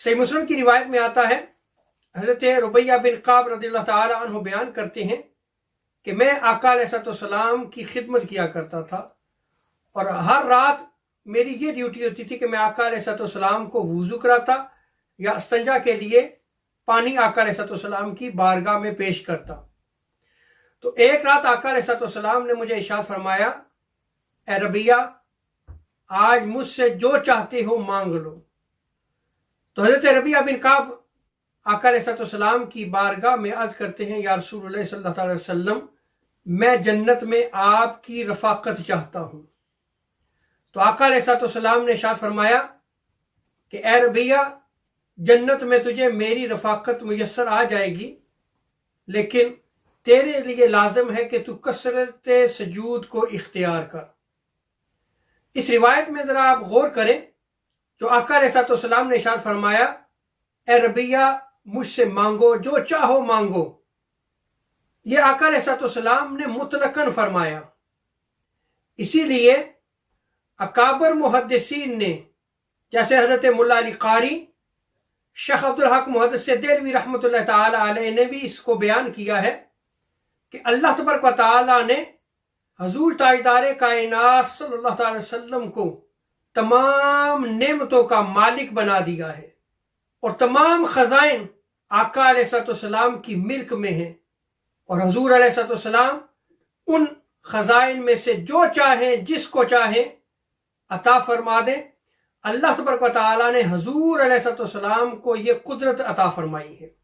सही मुस्लिम की रिवायत में आता है, हज़रत रुबैया बिन काब रज़ियल्लाहु ताला अन्हु बयान करते हैं कि मैं आका अलैहिस्सलाम की खिदमत किया करता था और हर रात मेरी ये ड्यूटी होती थी कि मैं आका अलैहिस्सलाम को वुज़ू कराता या इस्तंजा के लिए पानी आका अलैहिस्सलाम की बारगाह में पेश करता। तो एक रात आका अलैहिस्सलाम ने मुझे इरशाद फरमाया, ए रबिया, आज मुझसे जो चाहते हो मांग लो। तो हज़रत रबिया बिन काब आका अलैहिस्सलाम की बारगाह में अर्ज करते हैं, या रसूलुल्लाह सल्लल्लाहु अलैहि वसल्लम, मैं जन्नत में आपकी रफ़ाकत चाहता हूँ। तो आका अलैहिस्सलाम ने इरशाद फरमाया कि ए रबिया, जन्नत में तुझे मेरी रफ़ाकत मुयस्सर आ जाएगी, लेकिन तेरे लिए लाजिम है कि तू कसरत सजूद को इख्तियार कर। इस रिवायत में ज़रा आप गौर करें, जो आका अलैहिस्सलाम ने इरशाद फरमाया, ए रबिया, मुझसे मांगो, जो चाहो मांगो, ये आका अलैहिस्सलाम ने मुतलकन फरमाया। इसीलिए अकाबर मुहद्दिसीन ने, जैसे हज़रत मुल्ला अली कारी, शेख अब्दुल हक मुहद्दिस देलवी रहमतुल्लाह ताला अलैह ने भी इसको बयान किया है कि अल्लाह तबारक व तआला ने हजूर ताजदार कायनात सल्लल्लाहु अलैहि वसल्लम को तमाम नेमतों का मालिक बना दिया है और तमाम खजाइन आका अलैहिस्सलाम की मिल्क में है, और हजूर अलैहिस्सलाम उन खजाइन में से जो चाहे, जिसको चाहे अता फरमा दे। अल्लाह तबारक व तआला ने हजूर अलैहिस्सलाम को ये कुदरत अता फरमाई है।